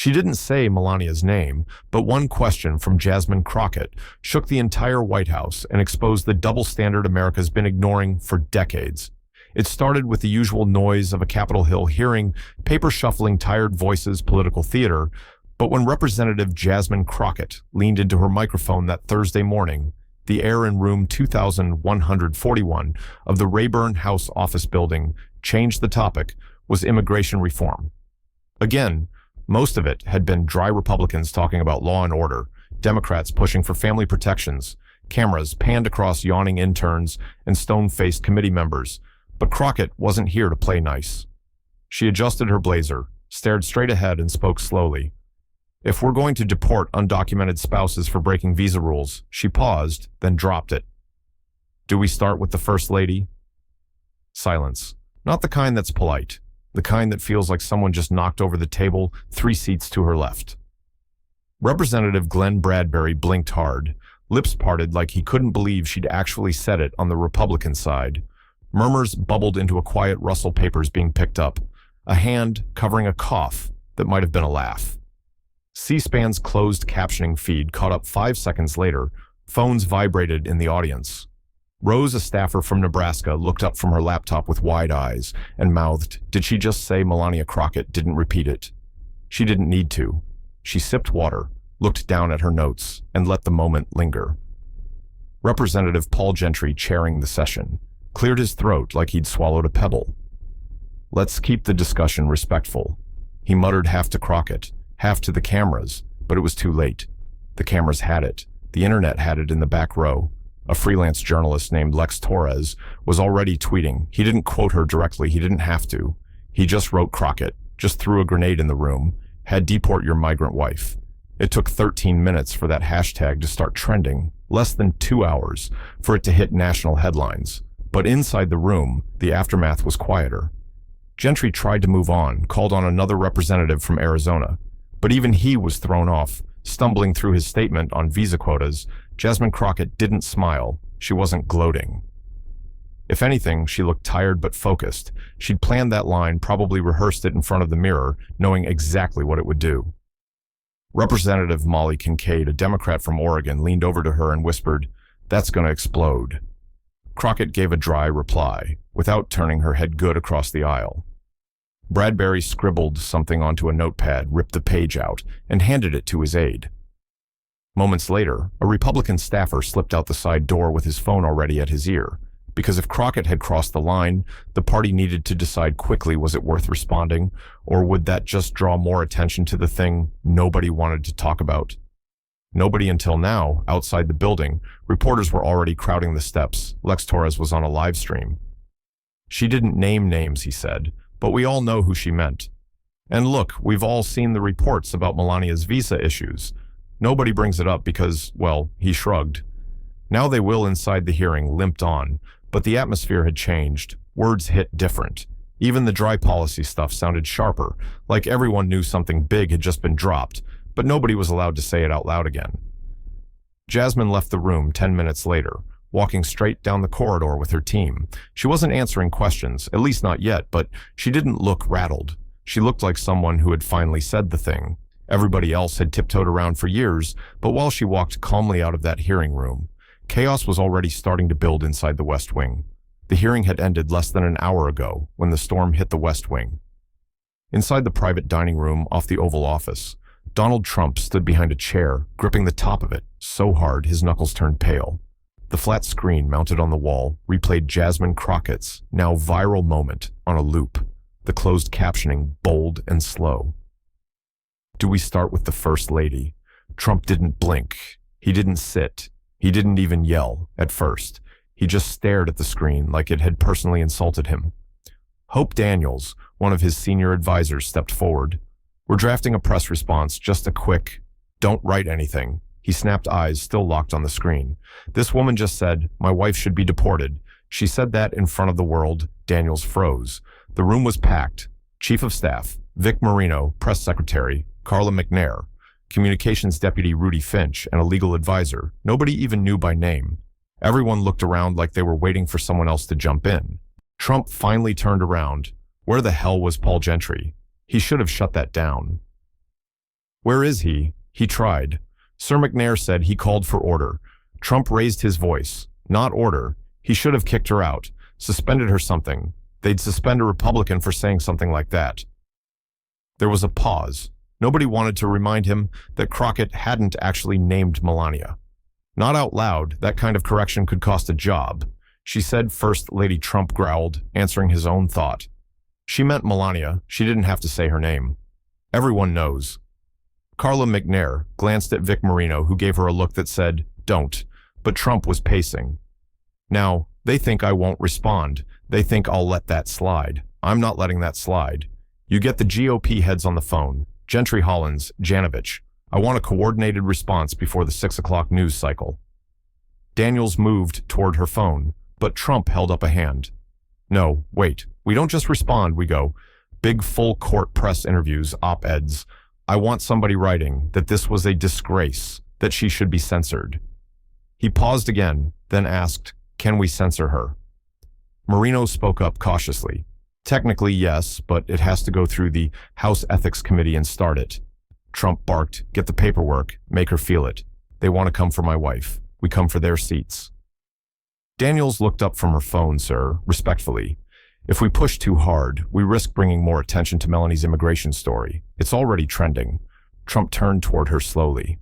She didn't say Melania's name, but one question from Jasmine Crockett shook the entire White House and exposed the double standard America's been ignoring for decades. It started with the usual noise of a Capitol Hill hearing, paper shuffling, tired voices, political theater, but when Representative Jasmine Crockett leaned into her microphone that Thursday morning, the air in room 2141 of the Rayburn House office building changed. The topic was immigration reform. Again, most of it had been dry Republicans talking about law and order, Democrats pushing for family protections, cameras panned across yawning interns and stone-faced committee members. But Crockett wasn't here to play nice. She adjusted her blazer, stared straight ahead, and spoke slowly. If we're going to deport undocumented spouses for breaking visa rules, she paused, then dropped it. Do we start with the First Lady? Silence. Not the kind that's polite. The kind that feels like someone just knocked over the table 3 seats to her left. Representative Glenn Bradbury blinked hard, lips parted like he couldn't believe she'd actually said it on the Republican side. Murmurs bubbled into a quiet rustle, papers being picked up, a hand covering a cough that might have been a laugh. C-SPAN's closed captioning feed caught up 5 seconds later. Phones vibrated in the audience. Rose, a staffer from Nebraska, looked up from her laptop with wide eyes and mouthed, "Did she just say Melania Crockett didn't repeat it?" She didn't need to. She sipped water, looked down at her notes, and let the moment linger. Representative Paul Gentry, chairing the session, cleared his throat like he'd swallowed a pebble. "Let's keep the discussion respectful," he muttered, half to Crockett, half to the cameras, but it was too late. The cameras had it. The internet had it in the back row. A freelance journalist named Lex Torres was already tweeting. He didn't quote her directly. He didn't have to. He just wrote Crockett, just threw a grenade in the room, had "Deport your migrant wife." It took 13 minutes for that hashtag to start trending, less than 2 hours for it to hit national headlines. But inside the room, the aftermath was quieter. Gentry tried to move on, called on another representative from Arizona, but even he was thrown off, stumbling through his statement on visa quotas. Jasmine Crockett didn't smile. She wasn't gloating. If anything, she looked tired but focused. She'd planned that line, probably rehearsed it in front of the mirror, knowing exactly what it would do. Representative Molly Kincaid, a Democrat from Oregon, leaned over to her and whispered, "That's going to explode." Crockett gave a dry reply, without turning her head good across the aisle. Bradbury scribbled something onto a notepad, ripped the page out, and handed it to his aide. Moments later, a Republican staffer slipped out the side door with his phone already at his ear, because if Crockett had crossed the line, the party needed to decide quickly, was it worth responding, or would that just draw more attention to the thing nobody wanted to talk about? Nobody until now. Outside the building, reporters were already crowding the steps. Lex Torres was on a live stream. "She didn't name names," he said, "but we all know who she meant. And look, we've all seen the reports about Melania's visa issues. Nobody brings it up because, well," he shrugged. "Now they will." Inside the hearing limped on, but the atmosphere had changed. Words hit different. Even the dry policy stuff sounded sharper, like everyone knew something big had just been dropped, but nobody was allowed to say it out loud again. Jasmine left the room 10 minutes later, walking straight down the corridor with her team. She wasn't answering questions, at least not yet, but she didn't look rattled. She looked like someone who had finally said the thing. Everybody else had tiptoed around for years, but while she walked calmly out of that hearing room, chaos was already starting to build inside the West Wing. The hearing had ended less than an hour ago when the storm hit the West Wing. Inside the private dining room off the Oval Office, Donald Trump stood behind a chair, gripping the top of it so hard his knuckles turned pale. The flat screen mounted on the wall replayed Jasmine Crockett's now viral moment on a loop, the closed captioning bold and slow. "Do we start with the First Lady?" Trump didn't blink. He didn't sit. He didn't even yell at first. He just stared at the screen like it had personally insulted him. Hope Daniels, one of his senior advisors, stepped forward. "We're drafting a press response, just a quick, don't write anything." He snapped, eyes still locked on the screen. "This woman just said, my wife should be deported. She said that in front of the world." Daniels froze. The room was packed. Chief of Staff, Vic Marino, Press Secretary, Carla McNair, Communications Deputy Rudy Finch, and a legal advisor. Nobody even knew by name. Everyone looked around like they were waiting for someone else to jump in. Trump finally turned around. Where the hell was Paul Gentry? He should have shut that down. Where is he? He tried. Sir McNair said he called for order. Trump raised his voice. Not order. He should have kicked her out, suspended her something. They'd suspend a Republican for saying something like that. There was a pause. Nobody wanted to remind him that Crockett hadn't actually named Melania. Not out loud, that kind of correction could cost a job. She said First Lady Trump growled, answering his own thought. She meant Melania. She didn't have to say her name. Everyone knows. Carla McNair glanced at Vic Moreno, who gave her a look that said, don't, but Trump was pacing. Now, they think I won't respond. They think I'll let that slide. I'm not letting that slide. You get the GOP heads on the phone. Gentry Hollins, Janovich. I want a coordinated response before the 6 o'clock news cycle. Daniels moved toward her phone, but Trump held up a hand. No, wait. We don't just respond, we go. Big full court press interviews, op-eds. I want somebody writing that this was a disgrace, that she should be censored. He paused again, then asked, can we censor her? Moreno spoke up cautiously. Technically, yes, but it has to go through the House Ethics Committee and start it. Trump barked, get the paperwork, make her feel it. They want to come for my wife. We come for their seats. Daniels looked up from her phone, sir, respectfully. If we push too hard, we risk bringing more attention to Melanie's immigration story. It's already trending. Trump turned toward her slowly.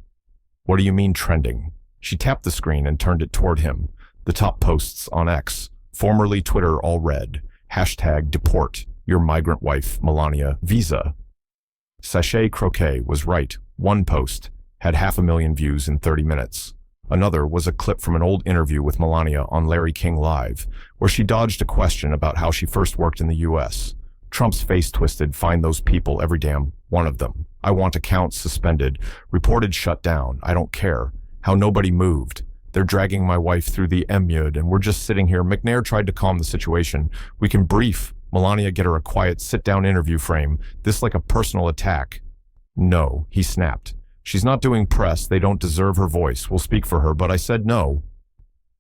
What do you mean trending? She tapped the screen and turned it toward him. The top posts on X, formerly Twitter, all read. #Deport, your migrant wife, Melania, visa. Sachet Croquet was right. One post had 500,000 views in 30 minutes. Another was a clip from an old interview with Melania on Larry King Live, where she dodged a question about how she first worked in the U.S. Trump's face twisted. Find those people, every damn one of them. I want accounts suspended, reported shut down. I don't care. How nobody moved. They're dragging my wife through the MUD and we're just sitting here. McNair tried to calm the situation. We can brief Melania, get her a quiet sit-down interview frame. This like a personal attack. No, he snapped. She's not doing press. They don't deserve her voice. We'll speak for her, but I said no.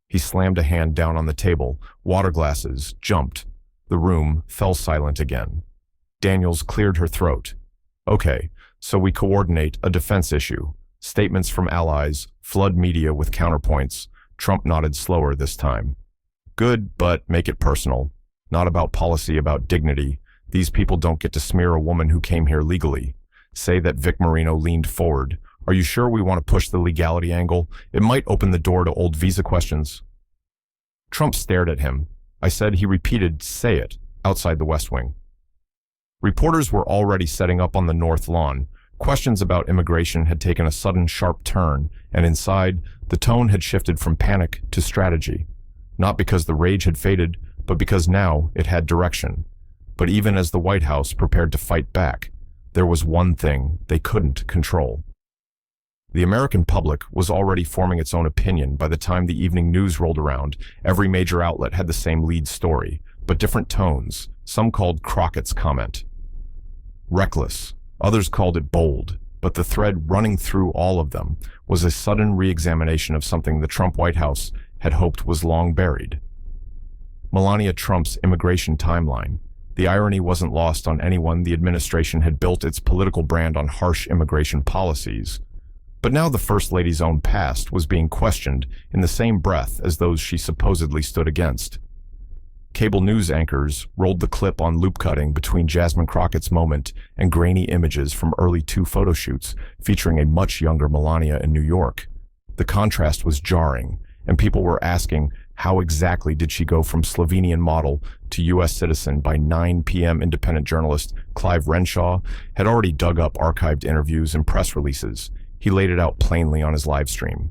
He slammed a hand down on the table. Water glasses jumped. The room fell silent again. Daniels cleared her throat. Okay, so we coordinate a defense issue. Statements from allies, flood media with counterpoints. Trump nodded slower this time. Good, but make it personal. Not about policy, about dignity. These people don't get to smear a woman who came here legally. Say that Vic Moreno leaned forward. Are you sure we want to push the legality angle? It might open the door to old visa questions. Trump stared at him. I said. He repeated, say it, outside the West Wing. Reporters were already setting up on the north lawn. Questions about immigration had taken a sudden sharp turn, and inside, the tone had shifted from panic to strategy. Not because the rage had faded, but because now it had direction. But even as the White House prepared to fight back, there was one thing they couldn't control. The American public was already forming its own opinion by the time the evening news rolled around. Every major outlet had the same lead story, but different tones. Some called Crockett's comment reckless. Others called it bold, but the thread running through all of them was a sudden re-examination of something the Trump White House had hoped was long buried. Melania Trump's immigration timeline. The irony wasn't lost on anyone. The administration had built its political brand on harsh immigration policies. But now the First Lady's own past was being questioned in the same breath as those she supposedly stood against. Cable news anchors rolled the clip on loop cutting between Jasmine Crockett's moment and grainy images from early 2 photo shoots featuring a much younger Melania in New York. The contrast was jarring, and people were asking, how exactly did she go from Slovenian model to U.S. citizen? By 9 p.m. independent journalist Clive Renshaw had already dug up archived interviews and press releases. He laid it out plainly on his live stream.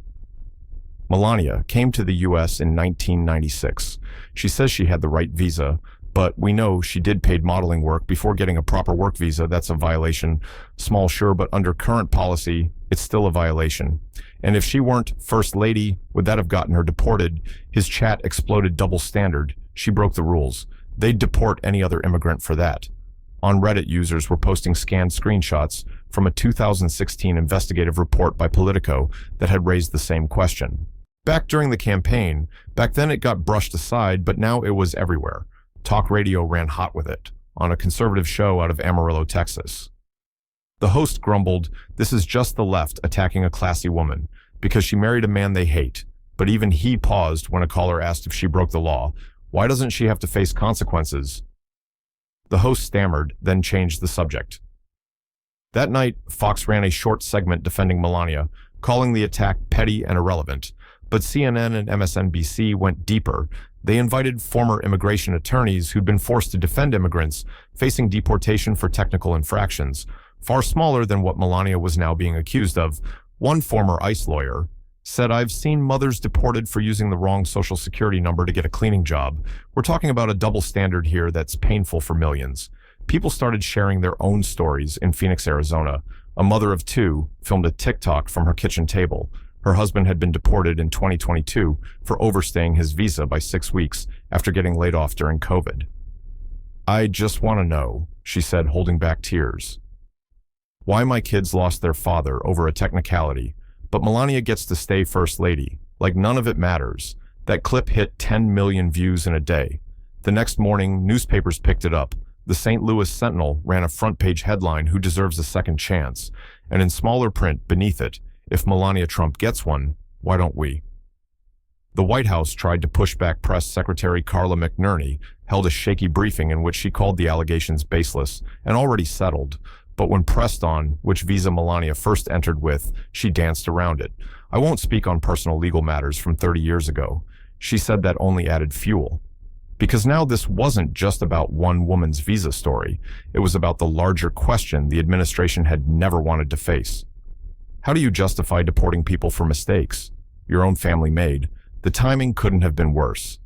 Melania came to the U.S. in 1996. She says she had the right visa, but we know she did paid modeling work before getting a proper work visa. That's a violation. Small, sure, but under current policy, it's still a violation. And if she weren't First Lady, would that have gotten her deported? His chat exploded double standard. She broke the rules. They'd deport any other immigrant for that. On Reddit, users were posting scanned screenshots from a 2016 investigative report by Politico that had raised the same question. Back during the campaign, back then it got brushed aside, but now it was everywhere. Talk radio ran hot with it, on a conservative show out of Amarillo, Texas. The host grumbled, "This is just the left attacking a classy woman, because she married a man they hate." But even he paused when a caller asked if she broke the law. "Why doesn't she have to face consequences?" The host stammered, then changed the subject. That night, Fox ran a short segment defending Melania, calling the attack petty and irrelevant. But CNN and MSNBC went deeper. They invited former immigration attorneys who'd been forced to defend immigrants facing deportation for technical infractions, far smaller than what Melania was now being accused of. One former ICE lawyer said, "I've seen mothers deported for using the wrong social security number to get a cleaning job. We're talking about a double standard here that's painful for millions." People started sharing their own stories in Phoenix, Arizona. A mother of two filmed a TikTok from her kitchen table. Her husband had been deported in 2022 for overstaying his visa by 6 weeks after getting laid off during COVID. "I just want to know," she said, holding back tears, "why my kids lost their father over a technicality, but Melania gets to stay first lady. Like none of it matters." That clip hit 10 million views in a day. The next morning, newspapers picked it up. The St. Louis Sentinel ran a front-page headline, "Who deserves a second chance?" And in smaller print beneath it, "If Melania Trump gets one, why don't we?" The White House tried to push back. Press Secretary Carla McNerney held a shaky briefing in which she called the allegations baseless and already settled. But when pressed on which visa Melania first entered with, she danced around it. "I won't speak on personal legal matters from 30 years ago." She said that only added fuel. Because now this wasn't just about one woman's visa story. It was about the larger question the administration had never wanted to face. How do you justify deporting people for mistakes your own family made? The timing couldn't have been worse.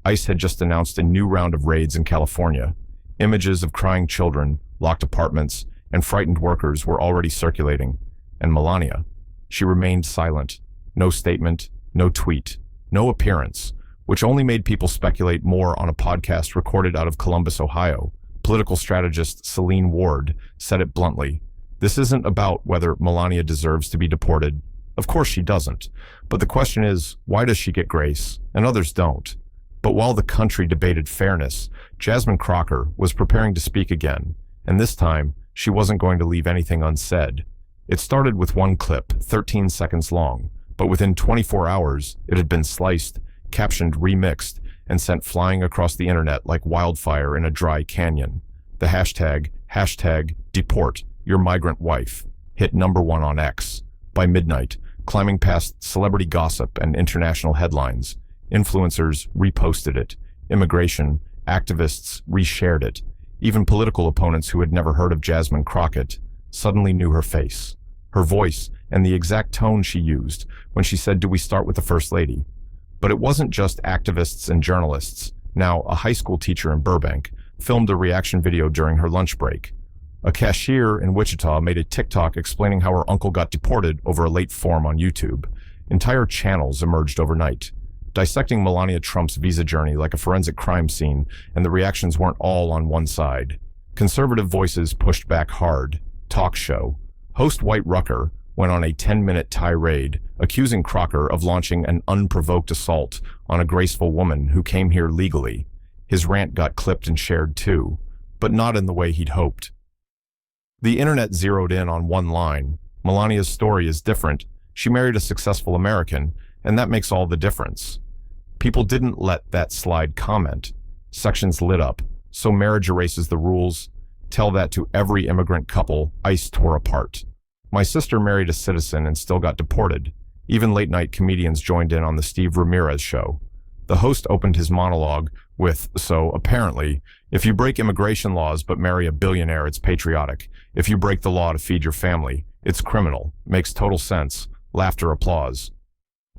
ICE had just announced a new round of raids in California. Images of crying children, locked apartments, and frightened workers were already circulating. And Melania, she remained silent. No statement, no tweet, no appearance, which only made people speculate more on a podcast recorded out of Columbus, Ohio. Political strategist Celine Ward said it bluntly. "This isn't about whether Melania deserves to be deported. Of course she doesn't. But the question is, why does she get grace and others don't?" But while the country debated fairness, Jasmine Crockett was preparing to speak again. And this time, she wasn't going to leave anything unsaid. It started with one clip, 13 seconds long. But within 24 hours, it had been sliced, captioned, remixed, and sent flying across the internet like wildfire in a dry canyon. The hashtag Deport your migrant wife hit #1 on X. By midnight, climbing past celebrity gossip and international headlines, influencers reposted it. Immigration activists reshared it. Even political opponents who had never heard of Jasmine Crockett suddenly knew her face, her voice, and the exact tone she used when she said, "Do we start with the First Lady?" But it wasn't just activists and journalists. Now, a high school teacher in Burbank filmed a reaction video during her lunch break. A cashier in Wichita made a TikTok explaining how her uncle got deported over a late form on YouTube. Entire channels emerged overnight, dissecting Melania Trump's visa journey like a forensic crime scene, and the reactions weren't all on one side. Conservative voices pushed back hard. Talk show host White Rucker went on a 10-minute tirade, accusing Crocker of launching an unprovoked assault on a graceful woman who came here legally. His rant got clipped and shared too, but not in the way he'd hoped. The internet zeroed in on one line. "Melania's story is different. She married a successful American, and that makes all the difference." People didn't let that slide comment. Sections lit up. "So marriage erases the rules. Tell that to every immigrant couple ICE tore apart. My sister married a citizen and still got deported." Even late-night comedians joined in on the Steve Ramirez show. The host opened his monologue with, "So, apparently, if you break immigration laws but marry a billionaire, it's patriotic. If you break the law to feed your family, it's criminal. Makes total sense." Laughter, applause.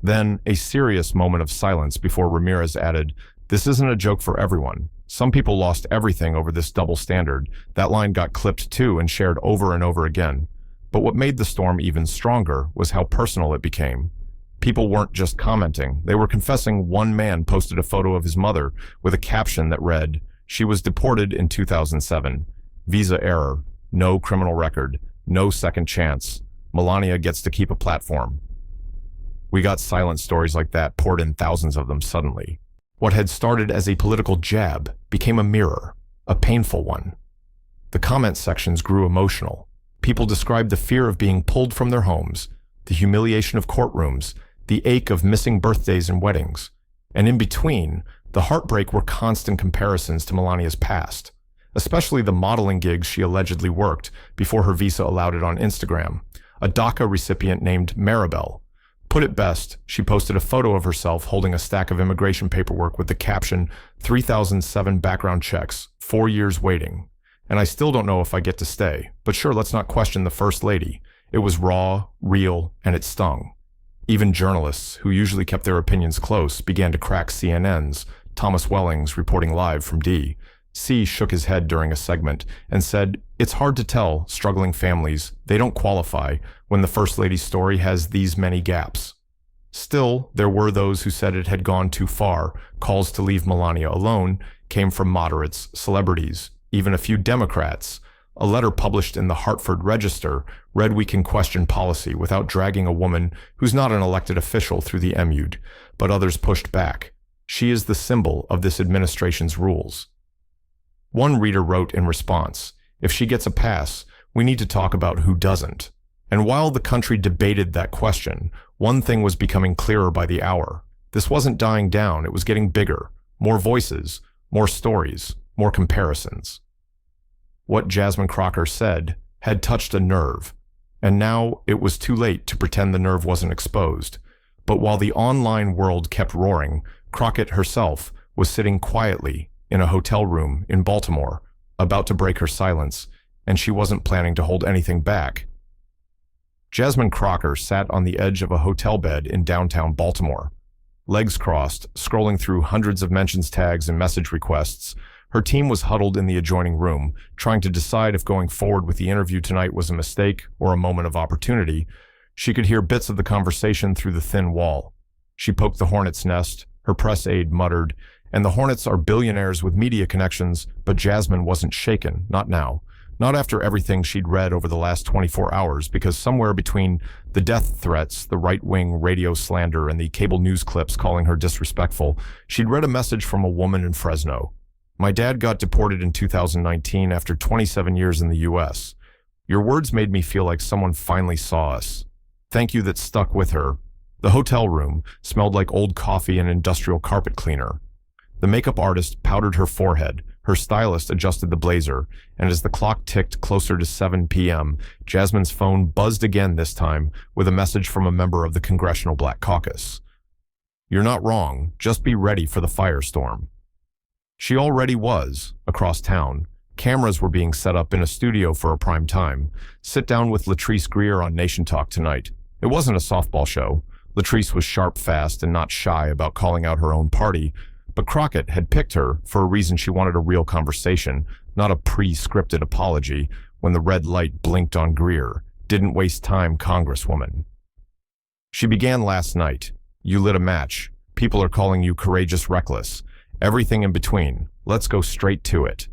Then, a serious moment of silence before Ramirez added, "This isn't a joke for everyone. Some people lost everything over this double standard." That line got clipped too and shared over and over again. But what made the storm even stronger was how personal it became. People weren't just commenting. They were confessing. One man posted a photo of his mother with a caption that read, "She was deported in 2007. Visa error. No criminal record. No second chance. Melania gets to keep a platform." We got silent stories like that poured in, thousands of them suddenly. What had started as a political jab became a mirror, a painful one. The comment sections grew emotional. People described the fear of being pulled from their homes, the humiliation of courtrooms, the ache of missing birthdays and weddings. And in between, the heartbreak were constant comparisons to Melania's past, especially the modeling gigs she allegedly worked before her visa allowed it on Instagram. A DACA recipient named Maribel put it best. She posted a photo of herself holding a stack of immigration paperwork with the caption, 3007 background checks, 4 years waiting. And I still don't know if I get to stay, but sure, let's not question the First Lady. It was raw, real, and it stung. Even journalists, who usually kept their opinions close, began to crack CNN's. Thomas Wellings, reporting live from D. C shook his head during a segment and said, "It's hard to tell, struggling families. They don't qualify when the First Lady's story has these many gaps." Still, there were those who said it had gone too far. Calls to leave Melania alone came from moderates, celebrities, even a few Democrats. A letter published in the Hartford Register read, "We can question policy without dragging a woman who's not an elected official through the MUD," but others pushed back. "She is the symbol of this administration's rules." One reader wrote in response, "If she gets a pass, we need to talk about who doesn't." And while the country debated that question, one thing was becoming clearer by the hour. This wasn't dying down, it was getting bigger. More voices, more stories, more comparisons. What Jasmine Crockett said had touched a nerve, and now it was too late to pretend the nerve wasn't exposed. But while the online world kept roaring, Crockett herself was sitting quietly in a hotel room in Baltimore, about to break her silence, and she wasn't planning to hold anything back. Jasmine Crockett sat on the edge of a hotel bed in downtown Baltimore. Legs crossed, scrolling through hundreds of mentions tags and message requests. Her team was huddled in the adjoining room, trying to decide if going forward with the interview tonight was a mistake or a moment of opportunity. She could hear bits of the conversation through the thin wall. She poked the hornet's nest, her press aide muttered, "And the Hornets are billionaires with media connections," but Jasmine wasn't shaken, not now. Not after everything she'd read over the last 24 hours, because somewhere between the death threats, the right-wing radio slander, and the cable news clips calling her disrespectful, she'd read a message from a woman in Fresno. "My dad got deported in 2019 after 27 years in the US. Your words made me feel like someone finally saw us. Thank you." That stuck with her. The hotel room smelled like old coffee and industrial carpet cleaner. The makeup artist powdered her forehead, her stylist adjusted the blazer, and as the clock ticked closer to 7 p.m., Jasmine's phone buzzed again, this time with a message from a member of the Congressional Black Caucus. "You're not wrong, just be ready for the firestorm." She already was, across town. Cameras were being set up in a studio for a prime time. Sit down with Latrice Greer on Nation Talk tonight. It wasn't a softball show. Latrice was sharp, fast, and not shy about calling out her own party, but Crockett had picked her for a reason. She wanted a real conversation, not a pre-scripted apology. When the red light blinked on Greer, "Didn't waste time, Congresswoman." She began last night. "You lit a match. People are calling you courageous, reckless. Everything in between. Let's go straight to it."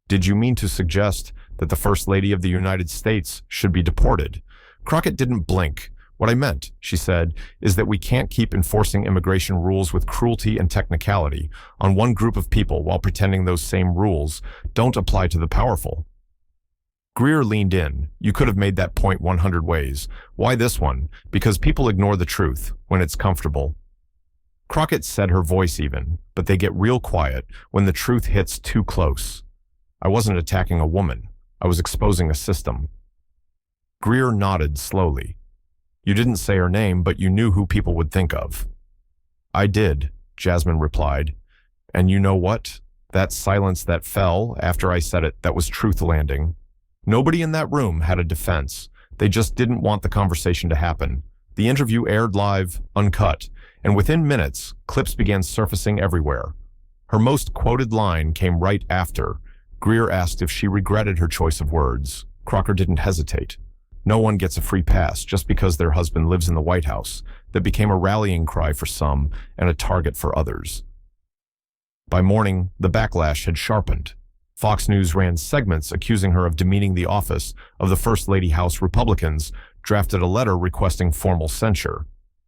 "Did you mean to suggest that the First Lady of the United States should be deported?" Crockett didn't blink. "What I meant," she said, "is that we can't keep enforcing immigration rules with cruelty and technicality on one group of people while pretending those same rules don't apply to the powerful." Greer leaned in. "You could have made that point 100 ways. Why this one? Because people ignore the truth when it's comfortable." Crockett said, her voice even, "But they get real quiet when the truth hits too close." "I wasn't attacking a woman. I was exposing a system." Greer nodded slowly. "You didn't say her name, but you knew who people would think of." "I did," Jasmine replied. "And you know what? That silence that fell after I said it, that was truth landing. Nobody in that room had a defense. They just didn't want the conversation to happen. The interview aired live, uncut, and within minutes, clips began surfacing everywhere. Her most quoted line came right after. Greer asked if she regretted her choice of words. Crockett didn't hesitate. No one gets a free pass just because their husband lives in the White House. That became a rallying cry for some and a target for others. By morning, the backlash had sharpened. Fox News ran segments accusing her of demeaning the office of the First Lady. House Republicans drafted a letter requesting formal censure.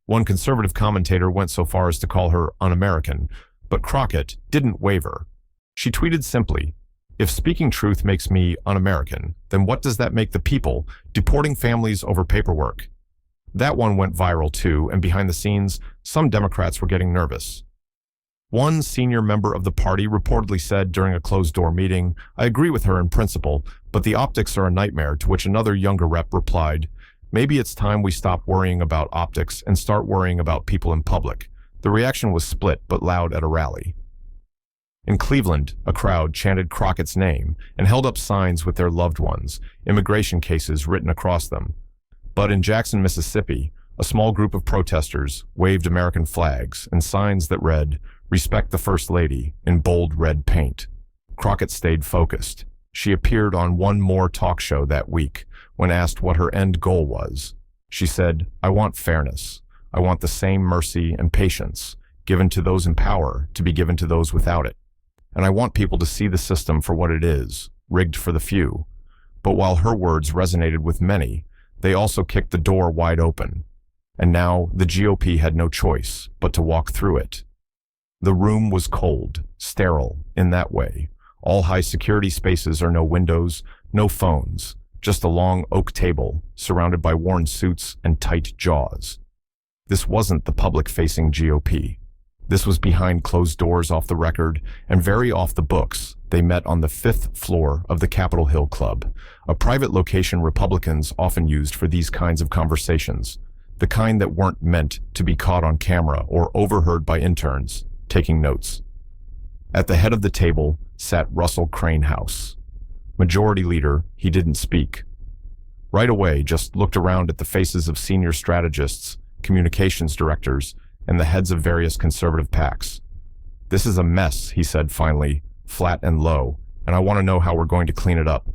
One conservative commentator went so far as to call her un-American, but Crockett didn't waver. She tweeted simply, If speaking truth makes me un-American, then what does that make the people deporting families over paperwork? That one went viral too, and behind the scenes, some Democrats were getting nervous. One senior member of the party reportedly said during a closed-door meeting, "I agree with her in principle, but the optics are a nightmare," to which another younger rep replied, "Maybe it's time we stop worrying about optics and start worrying about people in public." The reaction was split but loud at a rally. In Cleveland, a crowd chanted Crockett's name and held up signs with their loved ones, immigration cases written across them. But in Jackson, Mississippi, a small group of protesters waved American flags and signs that read, "Respect the First Lady," in bold red paint. Crockett stayed focused. She appeared on one more talk show that week. When asked what her end goal was, she said, "I want fairness. I want the same mercy and patience given to those in power to be given to those without it. And I want people to see the system for what it is, rigged for the few." But while her words resonated with many, they also kicked the door wide open. And now the GOP had no choice but to walk through it. The room was cold, sterile in that way. All high-security spaces are no windows, no phones, just a long oak table surrounded by worn suits and tight jaws. This wasn't the public-facing GOP. This was behind closed doors, off the record, and very off the books. They met on the 5th floor of the Capitol Hill Club, a private location Republicans often used for these kinds of conversations, the kind that weren't meant to be caught on camera or overheard by interns taking notes. At the head of the table sat Russell Cranehouse. Majority Leader, he didn't speak. Right away, just looked around at the faces of senior strategists, communications directors, and the heads of various conservative PACs. "This is a mess," he said finally, flat and low, "and I want to know how we're going to clean it up."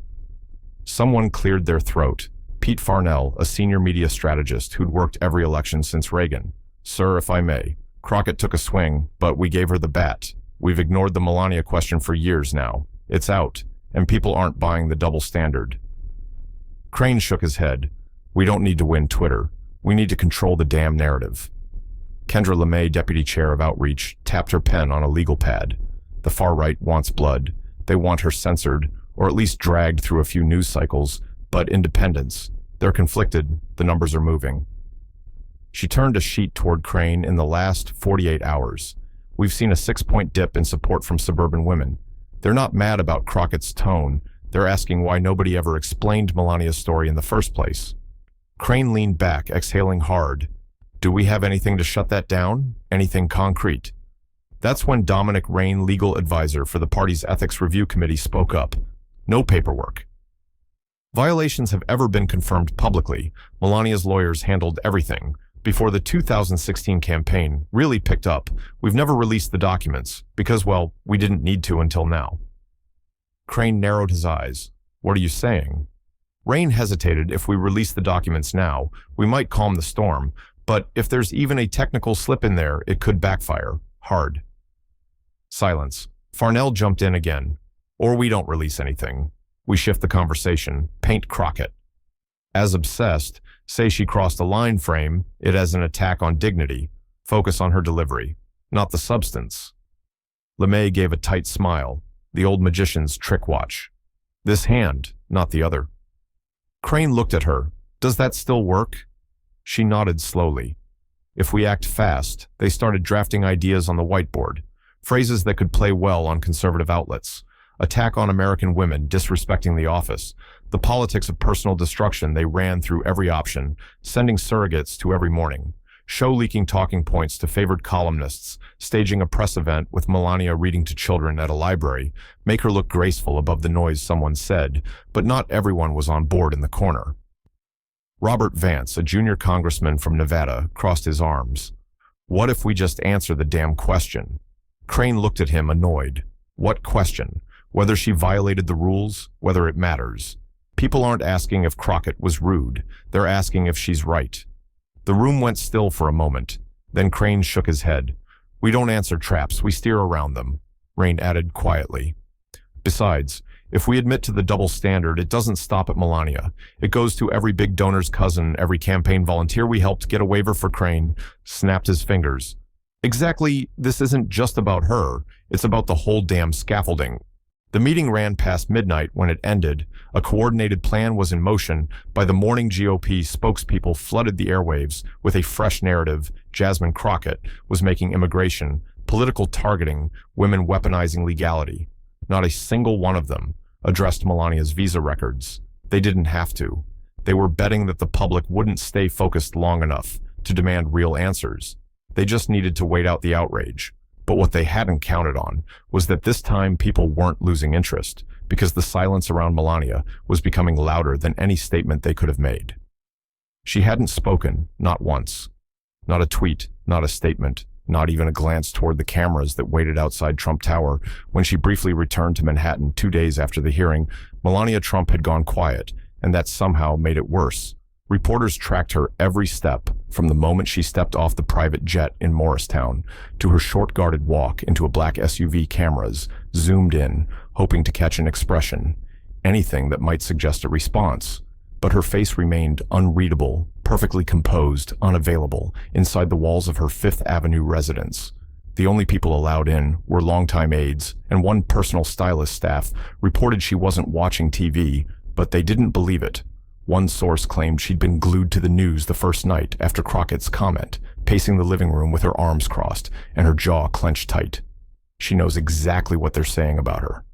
Someone cleared their throat. Pete Farnell, a senior media strategist who'd worked every election since Reagan. "Sir, if I may, Crockett took a swing, but we gave her the bat. We've ignored the Melania question for years now. It's out, and people aren't buying the double standard." Crane shook his head. "We don't need to win Twitter. We need to control the damn narrative." Kendra LeMay, deputy chair of Outreach, tapped her pen on a legal pad. The far right wants blood. They want her censored, or at least dragged through a few news cycles, but independence. They're conflicted. The numbers are moving. She turned a sheet toward Crane. "In the last 48 hours, we've seen a 6-point dip in support from suburban women. They're not mad about Crockett's tone. They're asking why nobody ever explained Melania's story in the first place." Crane leaned back, exhaling hard. "Do we have anything to shut that down? Anything concrete?" That's when Dominic Rain, legal advisor for the party's Ethics Review Committee, spoke up. "No paperwork. Violations have ever been confirmed publicly. Melania's lawyers handled everything. Before the 2016 campaign really picked up, we've never released the documents because, well, we didn't need to until now." Crane narrowed his eyes. "What are you saying?" Rain hesitated. "If we release the documents now, we might calm the storm, but if there's even a technical slip in there, it could backfire. Hard." Silence. Farnell jumped in again. "Or we don't release anything. We shift the conversation. Paint Crockett. As obsessed, say she crossed a line, frame it as an attack on dignity. Focus on her delivery, not the substance." LeMay gave a tight smile, the old magician's trick watch. "This hand, not the other." Crane looked at her. "Does that still work?" She nodded slowly. "If we act fast," they started drafting ideas on the whiteboard, phrases that could play well on conservative outlets. Attack on American women, disrespecting the office. The politics of personal destruction they ran through every option, sending surrogates to every morning. Show leaking talking points to favored columnists, staging a press event with Melania reading to children at a library, make her look graceful above the noise someone said, but not everyone was on board in the corner. Robert Vance, a junior congressman from Nevada, crossed his arms. "What if we just answer the damn question?" Crane looked at him, annoyed. "What question? Whether she violated the rules, whether it matters. People aren't asking if Crockett was rude. They're asking if she's right." The room went still for a moment. Then Crane shook his head. "We don't answer traps, we steer around them," Rain added quietly. "Besides, if we admit to the double standard, it doesn't stop at Melania. It goes to every big donor's cousin, every campaign volunteer we helped get a waiver for." Crane snapped his fingers. "Exactly, this isn't just about her. It's about the whole damn scaffolding. The meeting ran past midnight when it ended. A coordinated plan was in motion. By the morning, GOP spokespeople flooded the airwaves with a fresh narrative. Jasmine Crockett was making immigration, political targeting, women weaponizing legality. Not a single one of them addressed Melania's visa records. They didn't have to. They were betting that the public wouldn't stay focused long enough to demand real answers. They just needed to wait out the outrage. But what they hadn't counted on was that this time people weren't losing interest, because the silence around Melania was becoming louder than any statement they could have made. She hadn't spoken, not once. Not a tweet, not a statement, not even a glance toward the cameras that waited outside Trump Tower. When she briefly returned to Manhattan 2 days after the hearing, Melania Trump had gone quiet, and that somehow made it worse. Reporters tracked her every step, from the moment she stepped off the private jet in Morristown to her short-guarded walk into a black SUV. Cameras zoomed in, hoping to catch an expression, anything that might suggest a response. But her face remained unreadable, perfectly composed, unavailable, inside the walls of her Fifth Avenue residence. The only people allowed in were longtime aides, and one personal stylist staff reported she wasn't watching TV, but they didn't believe it. One source claimed she'd been glued to the news the first night after Crockett's comment, pacing the living room with her arms crossed and her jaw clenched tight. She knows exactly what they're saying about her.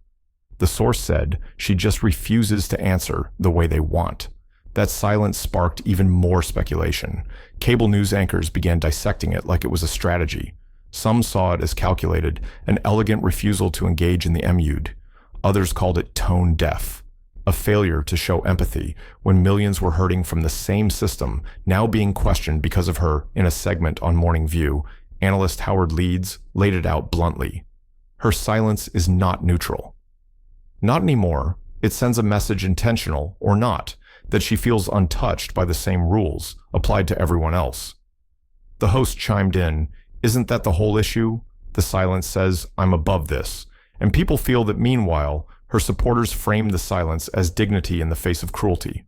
The source said she just refuses to answer the way they want. That silence sparked even more speculation. Cable news anchors began dissecting it like it was a strategy. Some saw it as calculated, an elegant refusal to engage in the MUD. Others called it tone deaf, a failure to show empathy when millions were hurting from the same system, now being questioned because of her. In a segment on Morning View, analyst Howard Leeds laid it out bluntly. Her silence is not neutral. Not anymore. It sends a message, intentional or not, that she feels untouched by the same rules applied to everyone else. The host chimed in, "Isn't that the whole issue?" The silence says, "I'm above this." And people feel that meanwhile, her supporters frame the silence as dignity in the face of cruelty.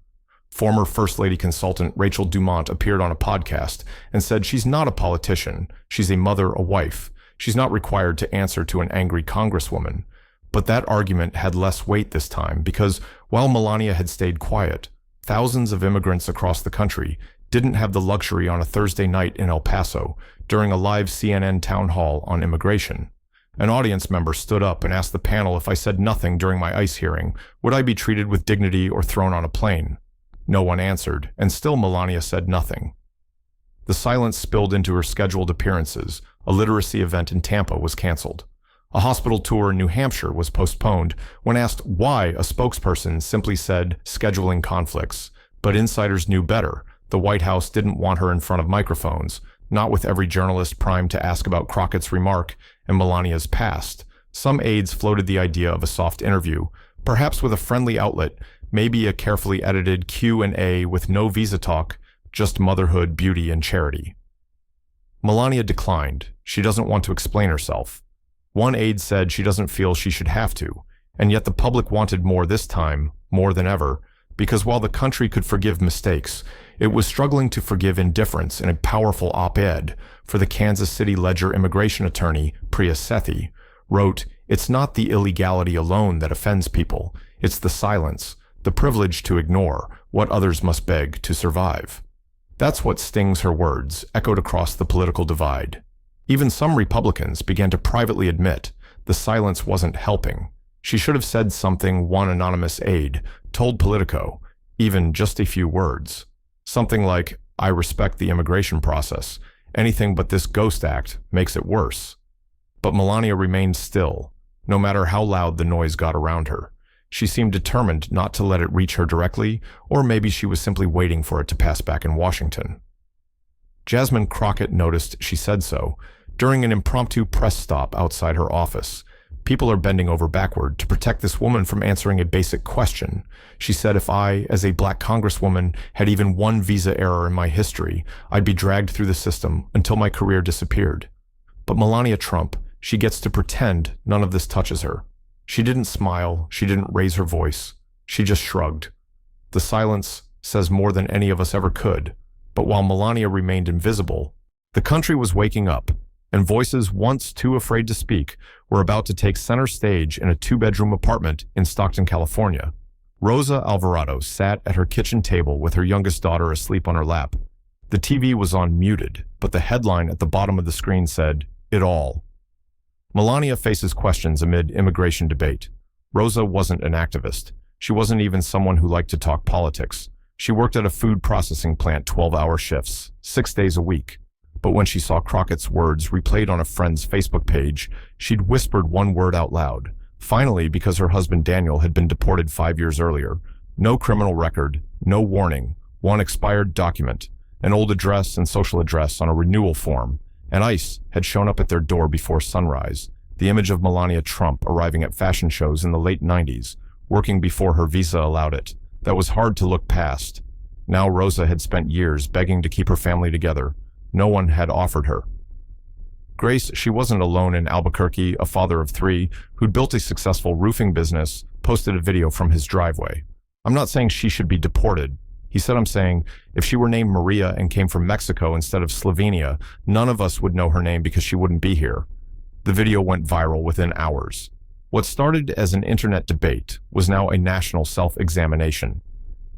Former First Lady consultant Rachel Dumont appeared on a podcast and said she's not a politician, she's a mother, a wife. She's not required to answer to an angry congresswoman. But that argument had less weight this time because while Melania had stayed quiet, thousands of immigrants across the country didn't have the luxury on a Thursday night in El Paso during a live CNN town hall on immigration. An audience member stood up and asked the panel if I said nothing during my ICE hearing, would I be treated with dignity or thrown on a plane? No one answered, and still Melania said nothing. The silence spilled into her scheduled appearances. A literacy event in Tampa was canceled. A hospital tour in New Hampshire was postponed. When asked why, a spokesperson simply said, "Scheduling conflicts." But insiders knew better. The White House didn't want her in front of microphones, not with every journalist primed to ask about Crockett's remark and Melania's past. Some aides floated the idea of a soft interview, perhaps with a friendly outlet, maybe a carefully edited Q&A with no visa talk, just motherhood, beauty, and charity. Melania declined. She doesn't want to explain herself. One aide said she doesn't feel she should have to, and yet the public wanted more this time, more than ever, because while the country could forgive mistakes, it was struggling to forgive indifference. In a powerful op-ed for the Kansas City Ledger immigration attorney, Priya Sethi, wrote, "It's not the illegality alone that offends people, it's the silence, the privilege to ignore what others must beg to survive." That's what stings. Her words echoed across the political divide. Even some Republicans began to privately admit the silence wasn't helping. She should have said something, one anonymous aide told Politico, even just a few words. Something like, "I respect the immigration process. Anything but this ghost act makes it worse." But Melania remained still, no matter how loud the noise got around her. She seemed determined not to let it reach her directly, or maybe she was simply waiting for it to pass back in Washington. Jasmine Crockett noticed she said so during an impromptu press stop outside her office. "People are bending over backward to protect this woman from answering a basic question." She said, "If I, as a black congresswoman, had even one visa error in my history, I'd be dragged through the system until my career disappeared." But Melania Trump, she gets to pretend none of this touches her. She didn't smile, she didn't raise her voice, she just shrugged. The silence says more than any of us ever could, but while Melania remained invisible, the country was waking up, and voices once too afraid to speak were about to take center stage in a two-bedroom apartment in Stockton, California. Rosa Alvarado sat at her kitchen table with her youngest daughter asleep on her lap. The TV was on muted, but the headline at the bottom of the screen said, "It all." Melania faces questions amid immigration debate. Rosa wasn't an activist. She wasn't even someone who liked to talk politics. She worked at a food processing plant 12-hour shifts, 6 days a week. But when she saw Crockett's words replayed on a friend's Facebook page, she'd whispered one word out loud. Finally, because her husband Daniel had been deported 5 years earlier. No criminal record, no warning, one expired document, an old address and social address on a renewal form, and ICE had shown up at their door before sunrise. The image of Melania Trump arriving at fashion shows in the late 90s, working before her visa allowed it. That was hard to look past. Now Rosa had spent years begging to keep her family together. No one had offered her. Grace, she wasn't alone in Albuquerque. A father of 3 who'd built a successful roofing business posted a video from his driveway. "I'm not saying she should be deported," he said. "I'm saying if she were named Maria and came from Mexico instead of Slovenia, none of us would know her name because she wouldn't be here." The video went viral within hours. What started as an internet debate was now a national self-examination.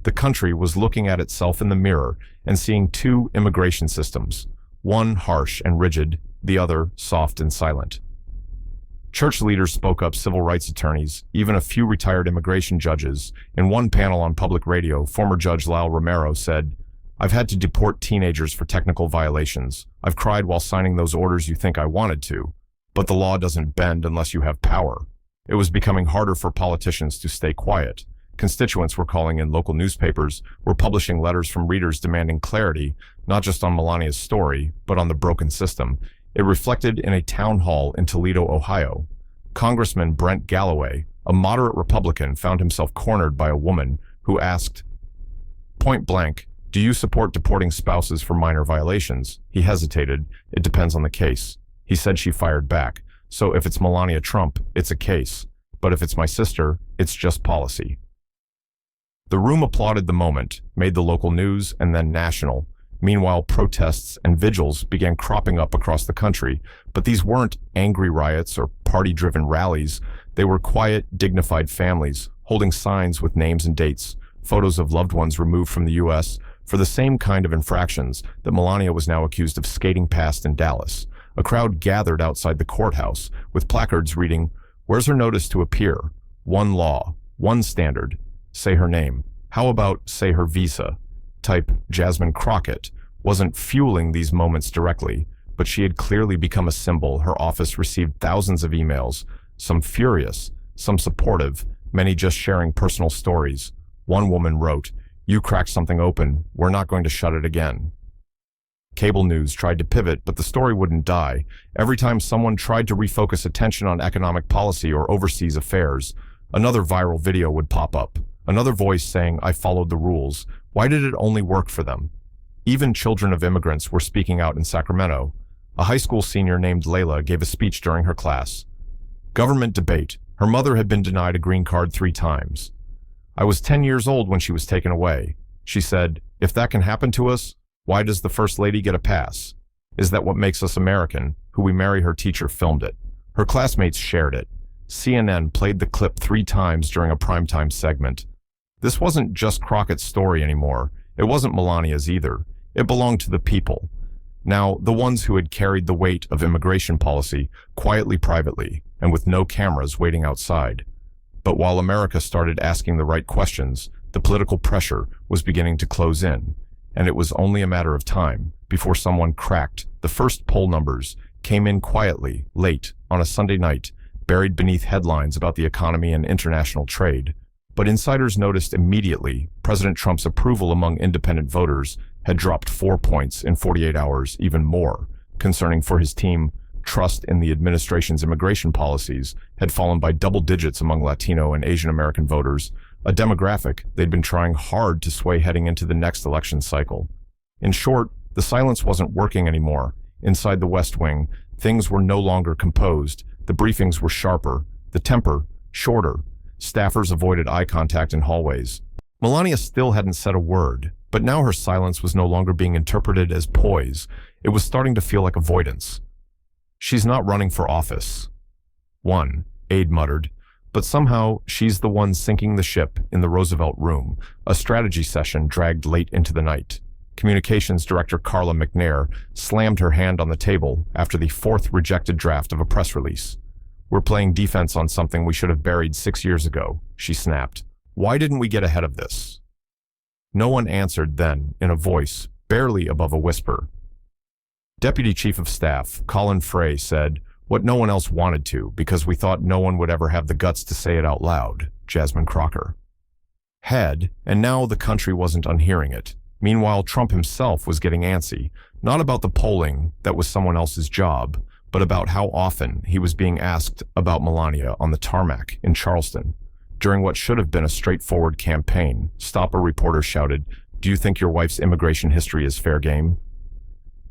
The country was looking at itself in the mirror and seeing two immigration systems, one harsh and rigid, the other soft and silent. Church leaders spoke up, civil rights attorneys, even a few retired immigration judges. In one panel on public radio, former Judge Lyle Romero said, "I've had to deport teenagers for technical violations. I've cried while signing those orders you think I wanted to. But the law doesn't bend unless you have power." It was becoming harder for politicians to stay quiet. Constituents were calling in, local newspapers were publishing letters from readers demanding clarity, not just on Melania's story, but on the broken system. It reflected in a town hall in Toledo, Ohio. Congressman Brent Galloway, a moderate Republican, found himself cornered by a woman who asked, point blank, "Do you support deporting spouses for minor violations?" He hesitated. "It depends on the case." He said. She fired back, "So if it's Melania Trump, it's a case. But if it's my sister, it's just policy." The room applauded the moment, made the local news, and then national. Meanwhile, protests and vigils began cropping up across the country, but these weren't angry riots or party-driven rallies. They were quiet, dignified families, holding signs with names and dates, photos of loved ones removed from the U.S. for the same kind of infractions that Melania was now accused of skating past in Dallas. A crowd gathered outside the courthouse, with placards reading, "Where's her notice to appear? One law, one standard. Say her name. How about say her visa?" Type Jasmine Crockett wasn't fueling these moments directly, but she had clearly become a symbol. Her office received thousands of emails, some furious, some supportive, many just sharing personal stories. One woman wrote, "You cracked something open. We're not going to shut it again." Cable news tried to pivot, but the story wouldn't die. Every time someone tried to refocus attention on economic policy or overseas affairs, another viral video would pop up. Another voice saying, "I followed the rules. Why did it only work for them?" Even children of immigrants were speaking out in Sacramento. A high school senior named Layla gave a speech during her class. Government debate. Her mother had been denied a green card 3 times. "I was 10 years old when she was taken away." She said, "If that can happen to us, why does the First Lady get a pass? Is that what makes us American?" Who We Marry Her teacher filmed it. Her classmates shared it. CNN played the clip 3 times during a primetime segment. This wasn't just Crockett's story anymore. It wasn't Melania's either. It belonged to the people. Now, the ones who had carried the weight of immigration policy, quietly, privately, and with no cameras waiting outside. But while America started asking the right questions, the political pressure was beginning to close in, and it was only a matter of time before someone cracked. The first poll numbers came in quietly, late, on a Sunday night, buried beneath headlines about the economy and international trade. But insiders noticed immediately President Trump's approval among independent voters had dropped 4 points in 48 hours, even more. Concerning for his team, trust in the administration's immigration policies had fallen by double digits among Latino and Asian American voters, a demographic they'd been trying hard to sway heading into the next election cycle. In short, the silence wasn't working anymore. Inside the West Wing, things were no longer composed. The briefings were sharper, the temper shorter. Staffers avoided eye contact in hallways. Melania still hadn't said a word, but now her silence was no longer being interpreted as poise. It was starting to feel like avoidance. She's not running for office. One, aide muttered, but somehow she's the one sinking the ship in the Roosevelt room. A strategy session dragged late into the night. Communications Director Carla McNair slammed her hand on the table after the fourth rejected draft of a press release. We're playing defense on something we should have buried 6 years ago, she snapped. Why didn't we get ahead of this? No one answered then, in a voice barely above a whisper. Deputy Chief of Staff Colin Frey said what no one else wanted to because we thought no one would ever have the guts to say it out loud, Jasmine Crockett had, and now the country wasn't unhearing it. Meanwhile, Trump himself was getting antsy, not about the polling that was someone else's job, but about how often he was being asked about Melania on the tarmac in Charleston. During what should have been a straightforward campaign, a reporter shouted, "Do you think your wife's immigration history is fair game?"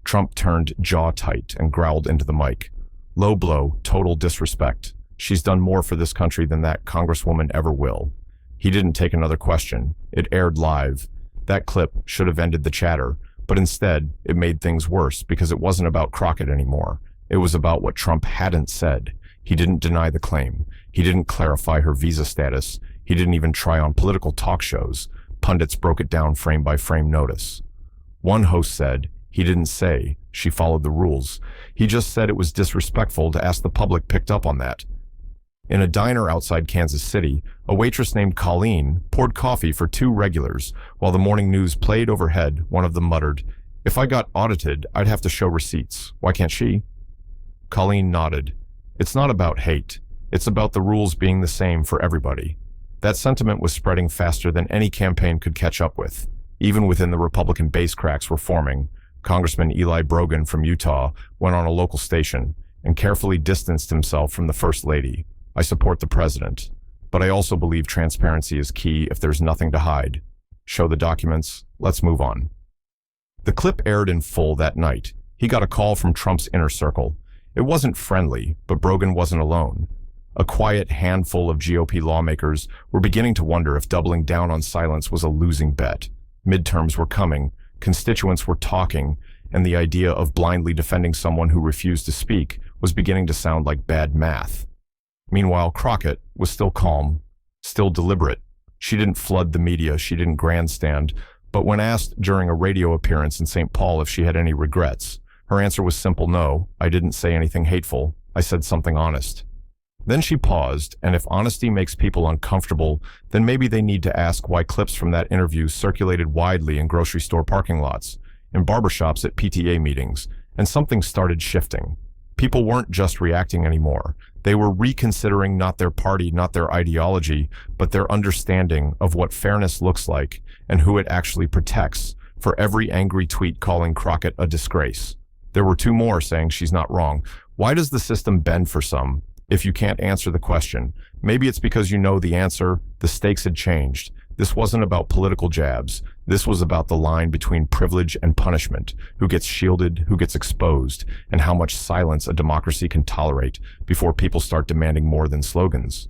Trump turned jaw tight and growled into the mic. Low blow, total disrespect. She's done more for this country than that congresswoman ever will. He didn't take another question. It aired live. That clip should have ended the chatter, but instead, it made things worse because it wasn't about Crockett anymore. It was about what Trump hadn't said. He didn't deny the claim. He didn't clarify her visa status. He didn't even try on political talk shows. Pundits broke it down frame by frame notice. One host said, he didn't say she followed the rules. He just said it was disrespectful to ask the public picked up on that. In a diner outside Kansas City, a waitress named Colleen poured coffee for 2 regulars. While the morning news played overhead, one of them muttered, "If I got audited, I'd have to show receipts. Why can't she?" Colleen nodded. It's not about hate. It's about the rules being the same for everybody. That sentiment was spreading faster than any campaign could catch up with. Even within the Republican base, cracks were forming. Congressman Eli Brogan from Utah went on a local station and carefully distanced himself from the First Lady. I support the president, but I also believe transparency is key if there's nothing to hide. Show the documents. Let's move on. The clip aired in full that night. He got a call from Trump's inner circle. It wasn't friendly, but Brogan wasn't alone. A quiet handful of GOP lawmakers were beginning to wonder if doubling down on silence was a losing bet. Midterms were coming, constituents were talking, and the idea of blindly defending someone who refused to speak was beginning to sound like bad math. Meanwhile, Crockett was still calm, still deliberate. She didn't flood the media, she didn't grandstand, but when asked during a radio appearance in St. Paul if she had any regrets, her answer was simple no. I didn't say anything hateful. I said something honest. Then she paused, and if honesty makes people uncomfortable, then maybe they need to ask why clips from that interview circulated widely in grocery store parking lots, in barbershops at PTA meetings, and something started shifting. People weren't just reacting anymore. They were reconsidering not their party, not their ideology, but their understanding of what fairness looks like and who it actually protects, for every angry tweet calling Crockett a disgrace. There were 2 more saying she's not wrong. Why does the system bend for some? If you can't answer the question, maybe it's because you know the answer. The stakes had changed. This wasn't about political jabs. This was about the line between privilege and punishment, who gets shielded, who gets exposed, and how much silence a democracy can tolerate before people start demanding more than slogans.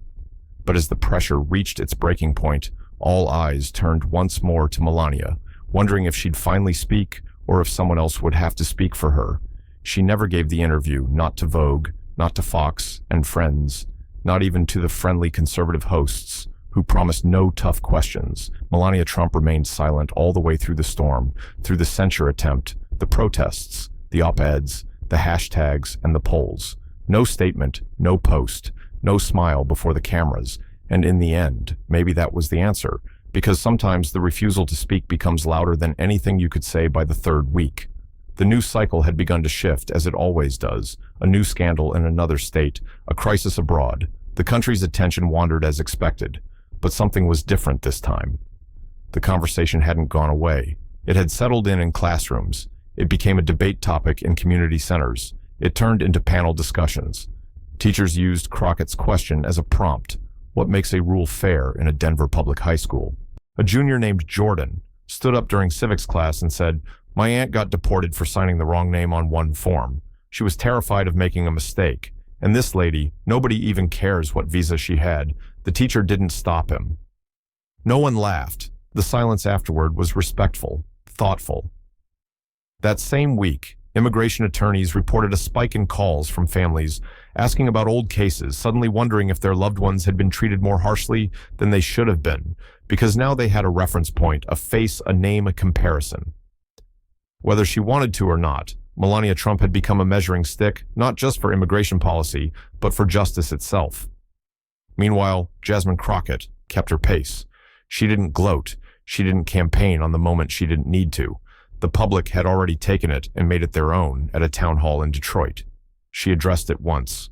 But as the pressure reached its breaking point, all eyes turned once more to Melania, wondering if she'd finally speak or if someone else would have to speak for her. She never gave the interview, not to Vogue, not to Fox and Friends, not even to the friendly conservative hosts who promised no tough questions. Melania Trump remained silent all the way through the storm, through the censure attempt, the protests, the op-eds, the hashtags, and the polls. No statement, no post, no smile before the cameras. And in the end, maybe that was the answer, because sometimes the refusal to speak becomes louder than anything you could say by the 3rd week. The news cycle had begun to shift, as it always does. A new scandal in another state, a crisis abroad. The country's attention wandered as expected, but something was different this time. The conversation hadn't gone away. It had settled in classrooms. It became a debate topic in community centers. It turned into panel discussions. Teachers used Crockett's question as a prompt. What makes a rule fair in a Denver public high school? A junior named Jordan stood up during civics class and said, "My aunt got deported for signing the wrong name on one form. She was terrified of making a mistake. And this lady, nobody even cares what visa she had. The teacher didn't stop him." No one laughed. The silence afterward was respectful, thoughtful. That same week, Immigration attorneys reported a spike in calls from families asking about old cases, suddenly wondering if their loved ones had been treated more harshly than they should have been, because now they had a reference point, a face, a name, a comparison. Whether she wanted to or not, Melania Trump had become a measuring stick, not just for immigration policy, but for justice itself. Meanwhile, Jasmine Crockett kept her pace. She didn't gloat. She didn't campaign on the moment she didn't need to. The public had already taken it and made it their own at a town hall in Detroit. She addressed it once.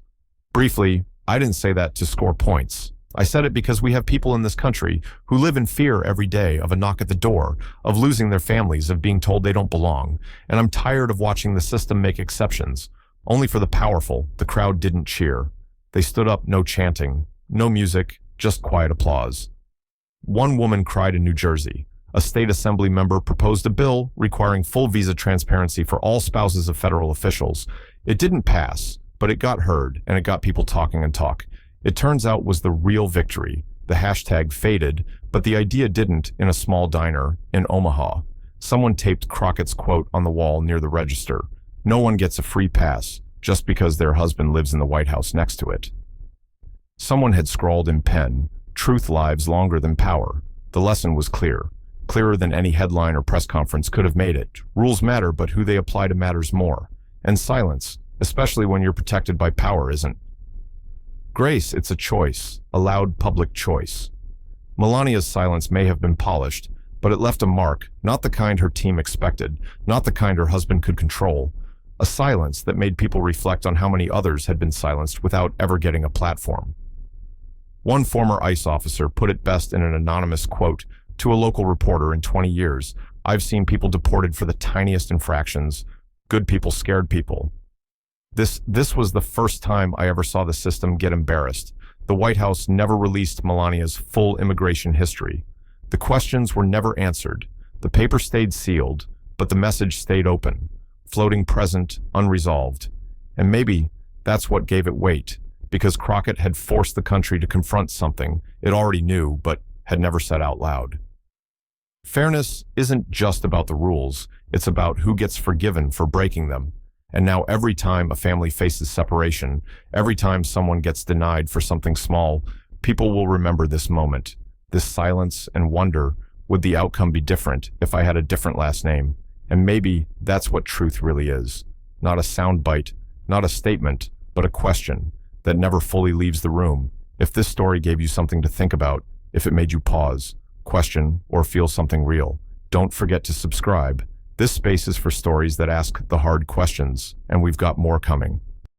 Briefly, I didn't say that to score points. I said it because we have people in this country who live in fear every day of a knock at the door, of losing their families, of being told they don't belong, and I'm tired of watching the system make exceptions. Only for the powerful, the crowd didn't cheer. They stood up, no chanting, no music, just quiet applause. One woman cried in New Jersey. A state assembly member proposed a bill requiring full visa transparency for all spouses of federal officials. It didn't pass, but it got heard, and it got people talking and talk. It turns out was the real victory. The hashtag faded, but the idea didn't in a small diner in Omaha. Someone taped Crockett's quote on the wall near the register. No one gets a free pass just because their husband lives in the White House next to it. Someone had scrawled in pen, "Truth lives longer than power." The lesson was clear. Clearer than any headline or press conference could have made it. Rules matter, but who they apply to matters more. And silence, especially when you're protected by power, isn't. Grace, it's a choice, a loud public choice. Melania's silence may have been polished, but it left a mark, not the kind her team expected, not the kind her husband could control. A silence that made people reflect on how many others had been silenced without ever getting a platform. One former ICE officer put it best in an anonymous quote to a local reporter: "In 20 years, I've seen people deported for the tiniest infractions. Good people scared people." This was the first time I ever saw the system get embarrassed. The White House never released Melania's full immigration history. The questions were never answered. The paper stayed sealed, but the message stayed open, floating present, unresolved. And maybe that's what gave it weight, because Crockett had forced the country to confront something it already knew but had never said out loud. Fairness isn't just about the rules, it's about who gets forgiven for breaking them. And now every time a family faces separation, every time someone gets denied for something small, people will remember this moment, this silence, and wonder, would the outcome be different if I had a different last name? And maybe that's what truth really is. Not a soundbite, not a statement, but a question that never fully leaves the room. If this story gave you something to think about, if it made you pause, question, or feel something real, don't forget to subscribe. This space is for stories that ask the hard questions, and we've got more coming.